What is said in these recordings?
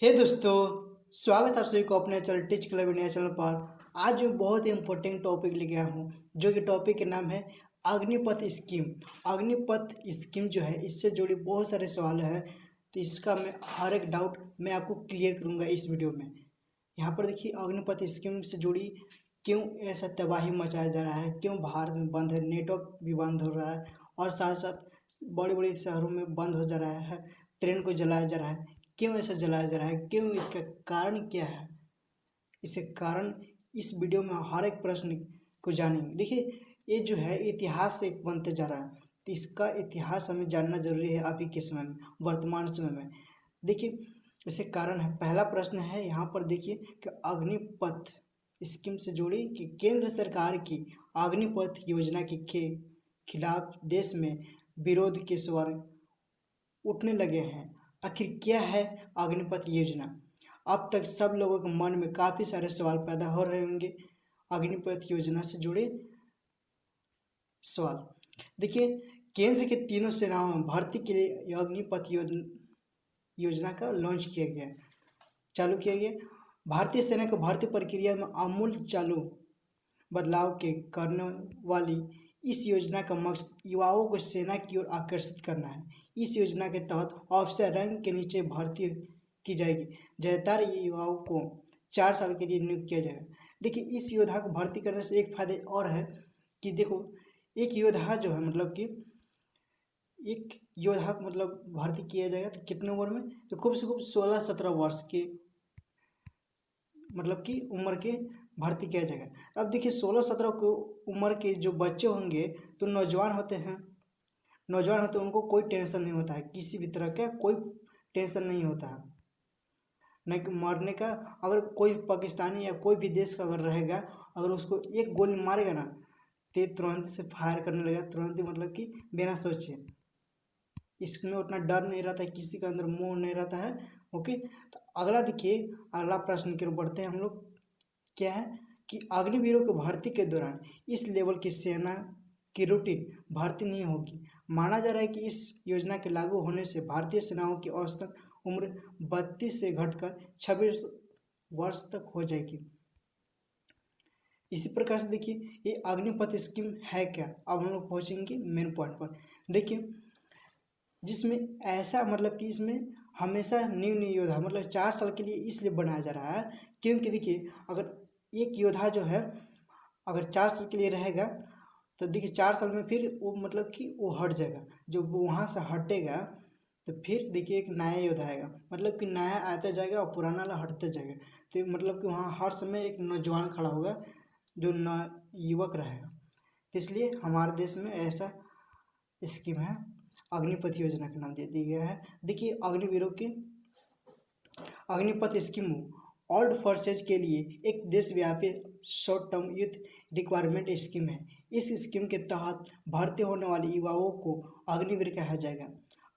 हे दोस्तों, स्वागत है आप सभी को अपने channel teach club India channel पर। आज मैं बहुत ही इंपॉर्टेंट टॉपिक लेके आया हूँ, जो कि टॉपिक के नाम है अग्निपथ स्कीम। अग्निपथ स्कीम जो है, इससे जुड़ी बहुत सारे सवाल हैं, तो इसका मैं हर एक डाउट मैं आपको क्लियर करूँगा इस वीडियो में। यहाँ पर देखिए, अग्निपथ स्कीम से जुड़ी क्यों ऐसा तबाही मचाया जा रहा है, क्यों भारत में बंद है, नेटवर्क भी बंद हो रहा है और साथ साथ बड़े बड़े शहरों में बंद हो जा रहा है, ट्रेन को जलाया जा रहा है। क्यों ऐसा जलाया जा रहा है, क्यों, इसका कारण क्या है, इसके कारण इस वीडियो में हर एक प्रश्न को जानेंगे। देखिए, ये जो है इतिहास से बनते जा रहा है, तो इसका इतिहास हमें जानना जरूरी है अभी के समय में, वर्तमान समय में। देखिए, इसके कारण है, पहला प्रश्न है यहाँ पर देखिए कि अग्निपथ स्कीम से जुड़ी कि केंद्र सरकार की अग्निपथ योजना के खिलाफ देश में विरोध के स्वर उठने लगे हैं। आखिर क्या है अग्निपथ योजना? अब तक सब लोगों के मन में काफ़ी सारे सवाल पैदा हो रहे होंगे अग्निपथ योजना से जुड़े सवाल। देखिए, केंद्र के तीनों सेनाओं में भर्ती के लिए अग्निपथ योजना का लॉन्च किया गया, चालू किया गया। भारतीय सेना की भर्ती प्रक्रिया में आमूल चालू बदलाव के करने वाली इस योजना का मकसद युवाओं को सेना की ओर आकर्षित करना है। इस योजना के तहत ऑफिसर रैंक के नीचे भर्ती की जाएगी। ज़्यादातर युवाओं को 4 साल के लिए नियुक्त किया जाएगा। देखिए, इस योद्धा को भर्ती करने से एक फायदे और है कि देखो, एक योद्धा जो है मतलब कि एक योद्धा को मतलब भर्ती किया जाएगा तो कितने उम्र में, तो खूब से खूब 16-17 वर्ष के मतलब की उम्र के भर्ती किया जाएगा। अब देखिए, 16-17 को उम्र के जो बच्चे होंगे तो नौजवान होते हैं, उनको कोई टेंशन नहीं होता है, किसी भी तरह का कोई टेंशन नहीं होता है, न कि मरने का। अगर कोई पाकिस्तानी या कोई भी देश का अगर रहेगा, अगर उसको एक गोली मारेगा ना, तो तुरंत से फायर करने लगेगा, तुरंत ही मतलब कि बिना सोचे। इसमें उतना डर नहीं रहता है, किसी का अंदर मोह नहीं रहता है। ओके, तो अगला देखिए, अगला प्रश्न की ओर बढ़ते हैं हम लोग। क्या है कि अग्निवीरों की भर्ती के दौरान इस लेवल की सेना की रूटीन भर्ती नहीं होगी। माना जा रहा है कि इस योजना के लागू होने से भारतीय सेनाओं की औसत उम्र 32 से घटकर 26 वर्ष तक हो जाएगी। इसी प्रकार से देखिए, ये अग्निपथ स्कीम है क्या। अब हम लोग पहुँचेंगे मेन पॉइंट पर। देखिए, जिसमें ऐसा मतलब कि इसमें हमेशा न्यू योद्धा मतलब 4 साल के लिए इसलिए बनाया जा रहा है क्योंकि देखिए, अगर एक योद्धा जो है अगर 4 साल के लिए रहेगा तो देखिए 4 साल में फिर वो मतलब कि वो हट जाएगा। जब वो वहाँ से हटेगा तो फिर देखिए एक नया योद्धा आएगा, मतलब कि नया आता जाएगा और पुराना वाला हटते जाएगा। तो मतलब कि वहाँ हर समय एक नौजवान खड़ा होगा जो युवक रहेगा। इसलिए हमारे देश में ऐसा स्कीम है, अग्निपथ योजना का नाम दे दिया गया है। देखिए, अग्निवीरों की अग्निपथ स्कीम ऑल्ड फोर्सेज के लिए एक देशव्यापी short term youth requirement scheme है। इस स्कीम के तहत भर्ती होने वाले युवाओं को अग्निवीर कहा जाएगा।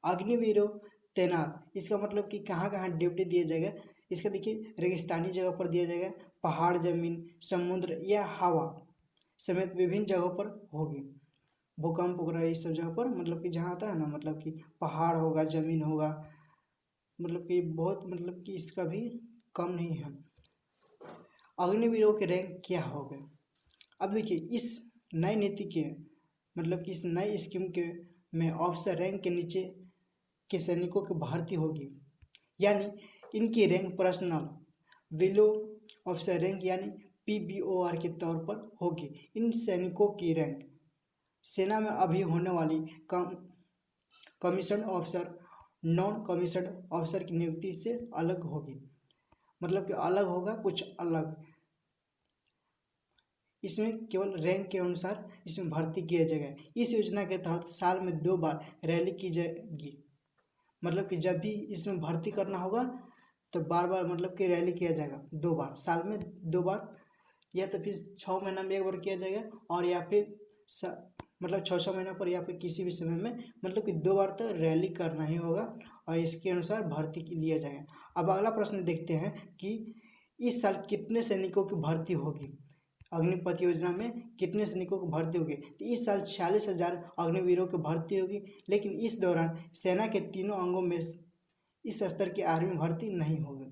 अग्निवीरों तैनात, इसका मतलब कि कहाँ कहाँ ड्यूटी दिया जाएगा। इसका देखिए, रेगिस्तानी जगह पर दिया जाएगा, पहाड़, जमीन, समुद्र या हवा समेत विभिन्न जगहों पर होगी। भूकंप वगैरह इस सब जगह पर मतलब कि जहाँ आता है ना, मतलब कि पहाड़ होगा, ज़मीन होगा, मतलब कि बहुत मतलब कि इसका भी कम नहीं है। अग्निवीरों के रैंक क्या हो गए। अब देखिए, इस नई नीति के मतलब कि इस नई स्कीम के में ऑफिसर रैंक के नीचे के सैनिकों की भर्ती होगी, यानी इनकी rank personal below officer rank यानी PBOR के तौर पर होगी। इन सैनिकों की रैंक सेना में अभी होने वाली commission officer, non commission officer की नियुक्ति से अलग होगी, मतलब कि अलग होगा, कुछ अलग। इसमें केवल रैंक के अनुसार इसमें भर्ती किया जाएगा। इस योजना के तहत साल में 2 बार रैली की जाएगी, मतलब कि जब भी इसमें भर्ती करना होगा तो बार बार मतलब कि रैली किया जाएगा 2 बार, साल में 2 बार, या तो फिर 6 महीना में 1 बार किया जाएगा, और या फिर मतलब 6 महीना पर या फिर किसी भी समय में मतलब कि 2 बार तो रैली करना ही होगा, और इसके अनुसार भर्ती लिया जाएगा। अब अगला प्रश्न देखते हैं कि इस साल कितने सैनिकों की भर्ती होगी। अग्निपथ योजना में कितने सैनिकों की भर्ती होगी, तो इस साल 46,000 अग्निवीरों की भर्ती होगी। लेकिन इस दौरान सेना के तीनों अंगों में इस स्तर की आर्मी भर्ती नहीं होगी।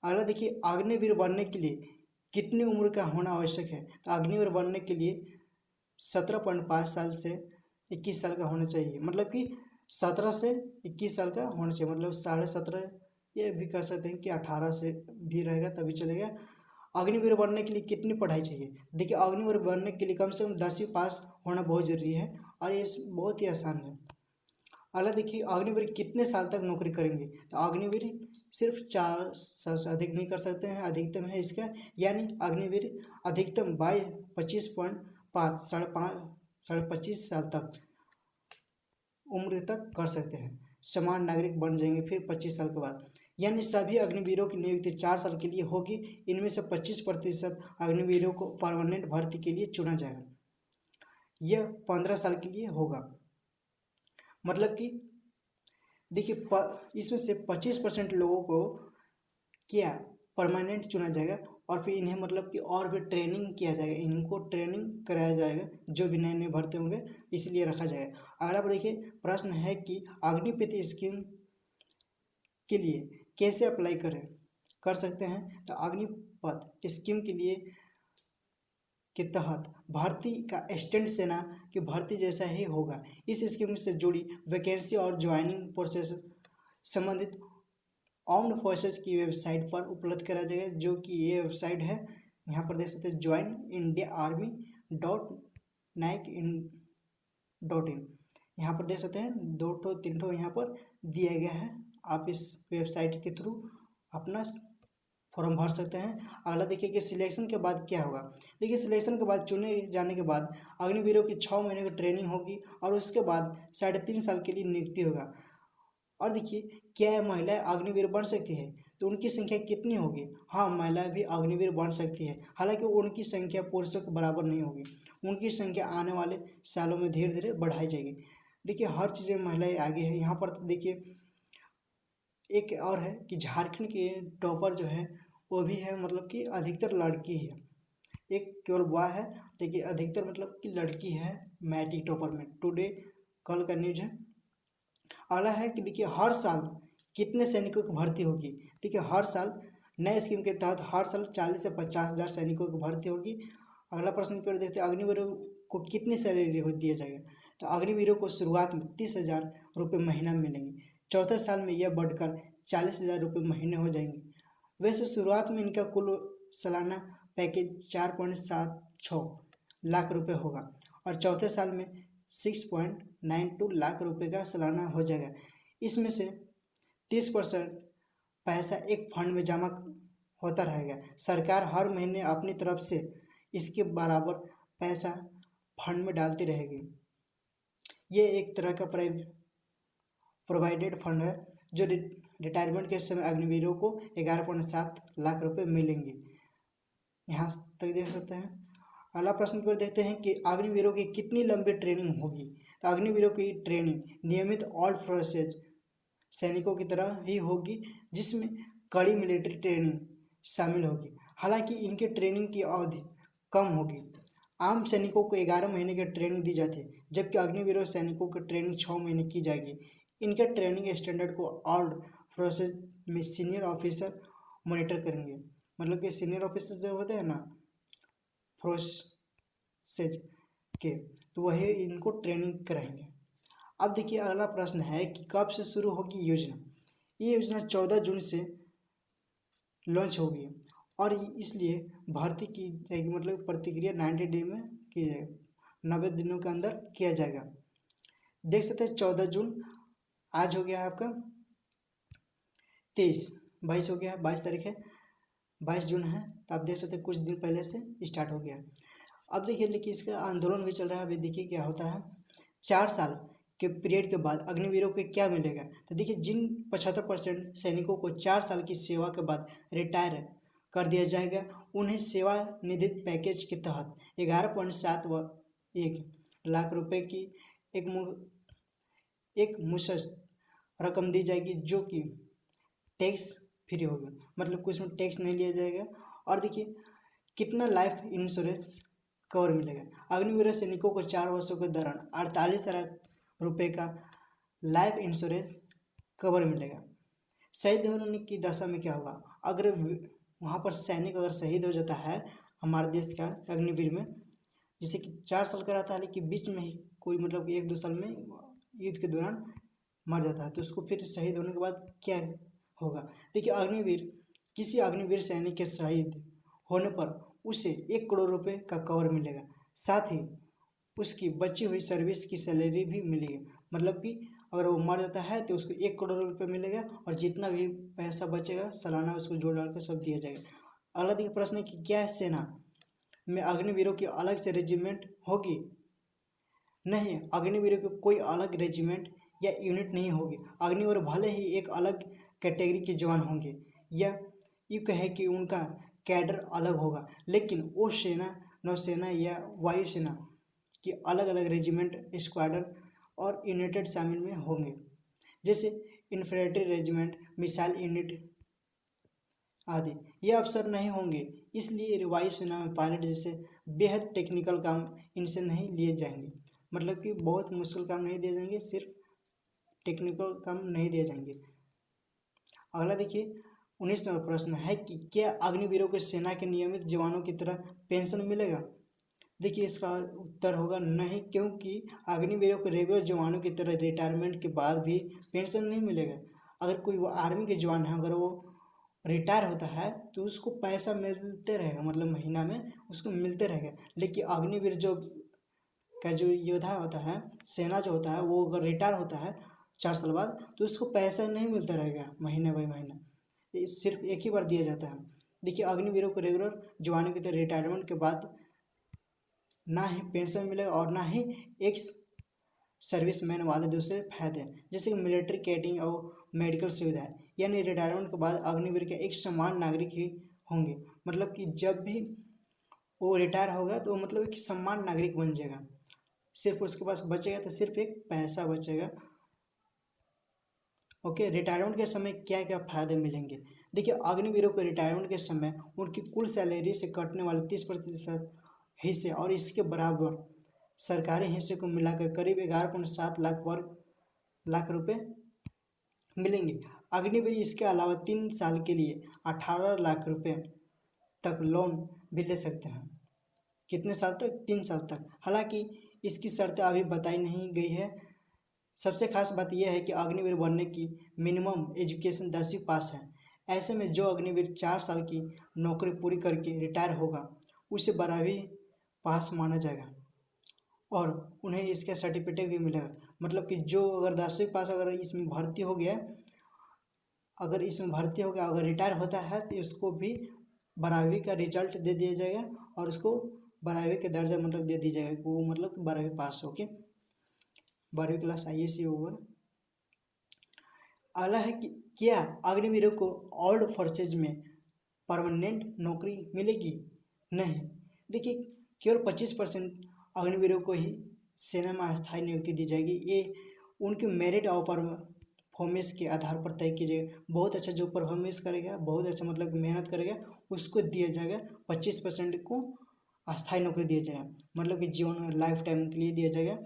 अगला देखिए, अग्निवीर बनने के लिए कितनी उम्र का होना आवश्यक है। तो अग्निवीर बनने के लिए 17.5 साल से 21 साल का होना चाहिए, मतलब कि 17 से 21 साल का होना चाहिए, मतलब 17.5, ये भी कह सकते हैं कि 18 से भी रहेगा तभी चलेगा। अग्निवीर बनने के लिए कितनी पढ़ाई चाहिए। देखिए, अग्निवीर बनने के लिए कम से कम 10वीं पास होना बहुत ज़रूरी है और ये बहुत ही आसान है। अगला देखिए, अग्निवीर कितने साल तक नौकरी करेंगे। तो अग्निवीर सिर्फ 4 साल से अधिक नहीं कर सकते हैं, अधिकतम है इसका, यानी अग्निवीर अधिकतम 25.5 साढ़े 25 साल तक उम्र तक कर सकते हैं। समान नागरिक बन जाएंगे फिर 25 साल के बाद, यानी सभी अग्निवीरों की नियुक्ति 4 साल के लिए होगी। इनमें से 25% अग्निवीरों को परमानेंट भर्ती के लिए चुना जाएगा। यह 15 साल के लिए होगा, मतलब कि देखिए इसमें से 25% लोगों को क्या परमानेंट चुना जाएगा और फिर इन्हें मतलब कि और भी ट्रेनिंग किया जाएगा, इनको ट्रेनिंग कराया जाएगा, जो भी नए नए भर्ती होंगे इसलिए रखा जाएगा। अगला देखिए, प्रश्न है कि अग्निपथ स्कीम के लिए कैसे अप्लाई कर सकते हैं। तो अग्निपथ स्कीम के लिए के तहत भर्ती का स्टैंड सेना की भर्ती जैसा ही होगा। इस स्कीम से जुड़ी वैकेंसी और ज्वाइनिंग प्रोसेस संबंधित आर्म्ड फोर्सेस की वेबसाइट पर उपलब्ध करा जाएगा, जो कि ये वेबसाइट है, यहाँ पर देख सकते हैं joinindiaarmy.nic.in। यहाँ पर देख सकते हैं 2-3 यहाँ पर दिया गया है, आप इस वेबसाइट के थ्रू अपना फॉर्म भर सकते हैं। अगला देखिए कि सिलेक्शन के बाद क्या होगा। देखिए, सिलेक्शन के बाद चुने जाने के बाद अग्निवीरों की 6 महीने की ट्रेनिंग होगी और उसके बाद 3.5 साल के लिए नियुक्ति होगा। और देखिए, क्या यह महिलाएं अग्निवीर बन सकती है, तो उनकी संख्या कितनी होगी। हाँ, महिलाएं भी अग्निवीर बन सकती है, हालांकि उनकी संख्या पुरुषों के बराबर नहीं होगी। उनकी संख्या आने वाले सालों में धीरे धीरे बढ़ाई जाएगी। देखिए, हर चीज़ में महिलाएं आगे है। यहाँ पर तो देखिए एक और है कि झारखंड के टॉपर जो है वो भी है, मतलब कि अधिकतर लड़की है, एक केवल बॉय है, देखिए अधिकतर मतलब कि लड़की है मैट्रिक टॉपर में। टुडे कल का न्यूज है। अगला है कि देखिए, हर साल कितने सैनिकों की भर्ती होगी। देखिए, हर साल नए स्कीम के तहत हर साल 40 से 50 हज़ार सैनिकों की भर्ती होगी। अगला प्रश्न पर देखते हैं, अग्निवीरों को कितनी सैलरी दिया जाएगा। तो अग्निवीरों को शुरुआत में 30,000 रुपये महीना मिलेंगे, चौथे साल में यह बढ़कर 40,000 रुपये महीने हो जाएंगे। वैसे शुरुआत में इनका कुल सालाना पैकेज 4.76 लाख रुपए होगा और चौथे साल में 6.92 लाख रुपए का सालाना हो जाएगा। इसमें से 30% पैसा एक फंड में जमा होता रहेगा। सरकार हर महीने अपनी तरफ से इसके बराबर पैसा फंड में डालती रहेगी। ये एक तरह का प्रोवाइडेड फंड है, जो रिटायरमेंट के समय अग्निवीरों को 11.7 लाख रुपए मिलेंगे। यहाँ तक देख सकते हैं। अगला प्रश्न पर देखते हैं कि अग्निवीरों की कितनी लंबी ट्रेनिंग होगी। तो अग्निवीरों की ट्रेनिंग नियमित ऑल फोर्सेज सैनिकों की तरह ही होगी, जिसमें कड़ी मिलिट्री ट्रेनिंग शामिल होगी। हालांकि इनके ट्रेनिंग की अवधि कम होगी। आम सैनिकों को 11 महीने की ट्रेनिंग दी जाती है, जबकि अग्निवीरों सैनिकों की ट्रेनिंग 6 महीने की जाएगी। इनके ट्रेनिंग स्टैंडर्ड को ऑल फोर्सेज में सीनियर ऑफिसर मॉनिटर करेंगे, मतलब कि सीनियर ऑफिसर जो होते हैं ना फोर्सेज के, तो वही इनको ट्रेनिंग कराएंगे। अब देखिए, अगला प्रश्न है कि कब से शुरू होगी योजना। ये योजना 14 जून से लॉन्च होगी और इसलिए भर्ती की जाएगी, मतलब प्रतिक्रिया 90 डे में की जाएगी, 90 दिनों के अंदर किया जाएगा। देख सकते हैं 14 जून आज हो गया है आपका 22 हो गया है, 22 तारीख है, 22 जून है, तो आप देख सकते हैं कुछ दिन पहले से स्टार्ट हो गया। अब देखिए, लेकिन इसका आंदोलन भी चल रहा है। अभी देखिए क्या होता है। 4 साल के पीरियड के बाद अग्निवीरों को क्या मिलेगा। तो देखिए, जिन 75% सैनिकों को 4 साल की सेवा के बाद रिटायर कर दिया जाएगा, उन्हें सेवानिधि पैकेज के तहत 11.71 लाख रुपए की एक मुश्त रकम दी जाएगी, जो कि टैक्स फ्री होगी, मतलब कुछ में टैक्स नहीं लिया जाएगा। और देखिए, कितना लाइफ इंश्योरेंस कवर मिलेगा। अग्निवीर सैनिकों को 4 वर्षों के दौरान 48 लाख रुपये का लाइफ इंश्योरेंस कवर मिलेगा। शहीद होने की दशा में क्या होगा? अगर वहाँ पर सैनिक अगर शहीद हो जाता है हमारे देश का अग्निवीर में, जैसे कि 4 साल का रहता है लेकिन बीच में ही कोई मतलब 1-2 साल में युद्ध के दौरान मर जाता है, तो उसको फिर शहीद होने के बाद क्या होगा? देखिए अग्निवीर, किसी अग्निवीर सैनिक के शहीद होने पर उसे 1 करोड़ रुपए का कवर मिलेगा, साथ ही उसकी बची हुई सर्विस की सैलरी भी मिलेगी। मतलब कि अगर वो मर जाता है तो उसको 1 करोड़ रुपये मिलेगा और जितना भी पैसा बचेगा सालाना उसको जोड़ डाल कर सब दिया जाएगा। अगला देखिए प्रश्न है कि क्या सेना में अग्निवीरों की अलग से रेजिमेंट होगी? नहीं, अग्निवीरों की कोई अलग रेजिमेंट या यूनिट नहीं होगी। अग्निवीर भले ही एक अलग कैटेगरी के जवान होंगे या यूँ कहे कि उनका कैडर अलग होगा, लेकिन वो सेना, नौसेना या वायुसेना की अलग अलग रेजिमेंट, स्क्वाड्रन और यूनिटेड शामिल में होंगे, जैसे इन्फेंट्री रेजिमेंट, मिसाइल यूनिट आदि। ये अफसर नहीं होंगे, इसलिए वायुसेना में पायलट जैसे बेहद टेक्निकल काम इनसे नहीं लिए जाएंगे। मतलब कि बहुत मुश्किल काम नहीं दिए जाएंगे, सिर्फ टेक्निकल काम नहीं दिए जाएंगे। अगला देखिए 19 नंबर प्रश्न है कि क्या अग्निवीरों को सेना के नियमित जवानों की तरह पेंशन मिलेगा? देखिए इसका उत्तर होगा नहीं, क्योंकि अग्निवीरों को रेगुलर जवानों की तरह रिटायरमेंट के बाद भी पेंशन नहीं मिलेगा। अगर कोई वो आर्मी के जवान है, अगर वो रिटायर होता है तो उसको पैसा मिलते रहेगा, मतलब महीना में उसको मिलते रहेगा। लेकिन अग्निवीर जो का जो योद्धा होता है, सेना जो होता है, वो अगर रिटायर होता है 4 साल बाद तो उसको पैसा नहीं मिलता रहेगा महीने बाई महीना, सिर्फ एक ही बार दिया जाता है। देखिए अग्निवीरों को रेगुलर जवानों की तरह रिटायरमेंट के बाद ना ही पेंशन मिलेगा और ना ही एक्स सर्विसमैन वाले दूसरे फायदे, जैसे कि मिलिट्री कैडिंग और मेडिकल सुविधाएं। यानी रिटायरमेंट के बाद अग्निवीर के एक समान नागरिक ही होंगे। मतलब कि जब भी वो रिटायर होगा तो मतलब एक समान नागरिक बन जाएगा, सिर्फ उसके पास बचेगा तो सिर्फ एक पैसा बचेगा। ओके, रिटायरमेंट के समय क्या क्या फ़ायदे मिलेंगे? देखिए अग्निवीरों को रिटायरमेंट के समय उनकी कुल सैलरी से कटने वाले 30% हिस्से और इसके बराबर सरकारी हिस्से को मिलाकर करीब 11.7 लाख रुपए मिलेंगे। अग्निवीर इसके अलावा 3 साल के लिए 18 लाख रुपए तक लोन भी ले सकते हैं। कितने साल तक? 3 साल तक। हालांकि इसकी शर्तें अभी बताई नहीं गई है। सबसे खास बात यह है कि अग्निवीर बनने की मिनिमम एजुकेशन 10वीं पास है। ऐसे में जो अग्निवीर 4 साल की नौकरी पूरी करके रिटायर होगा उसे 12वीं पास माना जाएगा और उन्हें इसका सर्टिफिकेट भी मिलेगा। मतलब कि जो अगर 10वीं पास अगर इसमें भर्ती हो गया, अगर रिटायर होता है तो उसको भी 12वीं का रिजल्ट दे दिया जाएगा और उसको 12वीं का दर्जा मतलब दे दी जाएगा, वो मतलब 12वीं पास हो के 12वीं क्लास IAC ओवर। अगला है कि क्या अग्निवीरों को आर्म्ड फोर्सेज में परमानेंट नौकरी मिलेगी? नहीं। देखिए केवल 25% अग्निवीरों को ही सेना में अस्थायी नियुक्ति दी जाएगी। ये उनके मेरिट और परफॉर्मेंस के आधार पर तय की जाएगी। बहुत अच्छा जो परफॉर्मेंस करेगा, बहुत अच्छा मतलब मेहनत करेगा, उसको दिया जाएगा। 25% को अस्थायी नौकरी दिया जाएगा, मतलब कि जीवन लाइफ टाइम के लिए दिया जाएगा।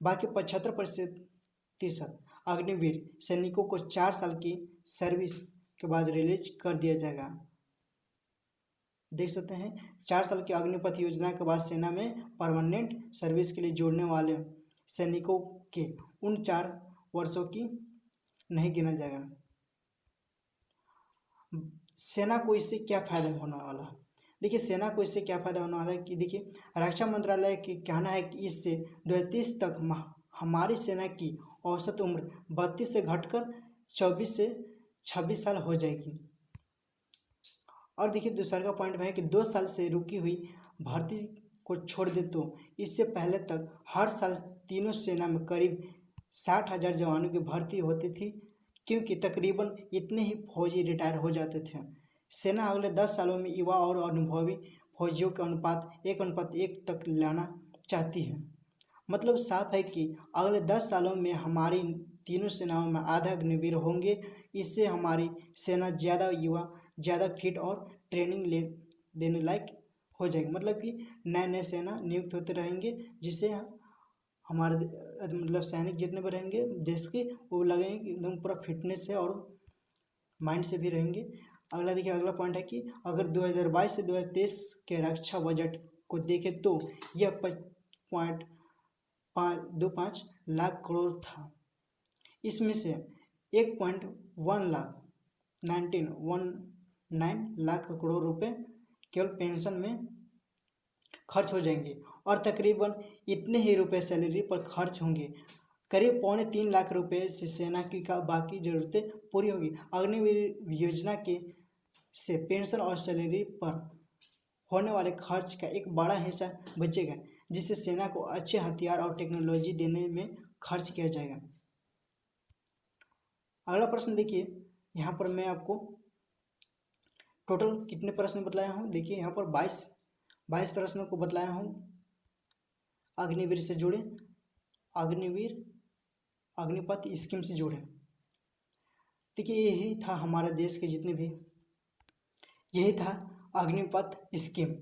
बाकी 75% अग्निवीर सैनिकों को 4 साल की सर्विस के बाद रिलीज कर दिया जाएगा। देख सकते हैं 4 साल की अग्निपथ योजना के बाद सेना में परमानेंट सर्विस के लिए जोड़ने वाले सैनिकों के उन 4 वर्षों की नहीं गिना जाएगा। सेना को इससे क्या फ़ायदा होने वाला है? देखिए सेना को इससे क्या फ़ायदा होने वाला है कि देखिए रक्षा मंत्रालय का कहना है कि इससे 2030 तक हमारी सेना की औसत उम्र 32 से घटकर 24 से 26 साल हो जाएगी। और देखिए दूसरा का पॉइंट है कि 2 साल से रुकी हुई भर्ती को छोड़ दे तो इससे पहले तक हर साल तीनों सेना में करीब 60,000 जवानों की भर्ती होती थी, क्योंकि तकरीबन इतने ही फौजी रिटायर हो जाते थे। सेना अगले 10 सालों में युवा और अनुभवी फौजियों का अनुपात 1:1 तक लाना चाहती है। मतलब साफ है कि अगले 10 सालों में हमारी तीनों सेनाओं में आधा अग्निवीर होंगे। इससे हमारी सेना ज़्यादा युवा, ज़्यादा फिट और ट्रेनिंग देने लायक हो जाएगी। मतलब कि नए नए सेना नियुक्त होते रहेंगे, जिससे हमारे मतलब सैनिक जितने भी रहेंगे देश के, वो लगेंगे कि एकदम पूरा फिटनेस है और माइंड से भी रहेंगे। अगला देखिए, अगला पॉइंट है कि अगर 2022 से 2023 के रक्षा बजट को देखें तो यह 5.25 लाख करोड़ था। इसमें से 1.19 लाख करोड़ रुपए केवल पेंशन में खर्च हो जाएंगे और तकरीबन इतने ही रुपए सैलरी पर खर्च होंगे। करीब 3.25 लाख रुपए से सेना की का बाकी ज़रूरतें पूरी होगी। अग्निवीर योजना के से पेंशन और सैलरी पर होने वाले खर्च का एक बड़ा हिस्सा बचेगा, जिससे सेना को अच्छे हथियार और टेक्नोलॉजी देने में खर्च किया जाएगा। अगला प्रश्न देखिए, यहाँ पर मैं आपको टोटल कितने प्रश्न बतलाया हूँ। देखिए यहाँ पर 22 प्रश्नों को बतलाया हूँ अग्निवीर से जुड़े, अग्निपथ स्कीम से जुड़े। देखिए यही था हमारे देश के जितने भी, यही था अग्निपथ स्कीम।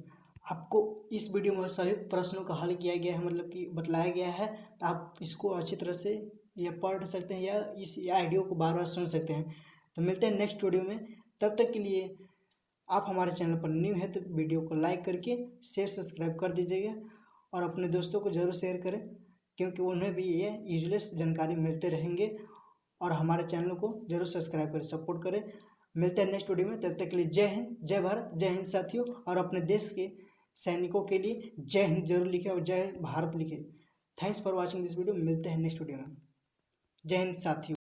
आपको इस वीडियो में सभी प्रश्नों का हल किया गया है, मतलब कि बतलाया गया है। आप इसको अच्छी तरह से या पढ़ सकते हैं या इस ऑडियो को बार बार सुन सकते हैं। तो मिलते हैं नेक्स्ट वीडियो में। तब तक के लिए आप हमारे चैनल पर न्यू है तो वीडियो को लाइक करके शेयर सब्सक्राइब कर दीजिएगा और अपने दोस्तों को ज़रूर शेयर करें, क्योंकि उन्हें भी ये यूजलेस जानकारी मिलते रहेंगे। और हमारे चैनल को जरूर सब्सक्राइब करें, सपोर्ट करें। मिलते हैं नेक्स्ट वीडियो में। तब तक के लिए जय हिंद, जय भारत, जय हिंद साथियों। और अपने देश के सैनिकों के लिए जय हिंद जरूर लिखें और जय भारत लिखें। Thanks for watching this video. मिलते हैं नेक्स्ट वीडियो में। जय हिंद साथियों।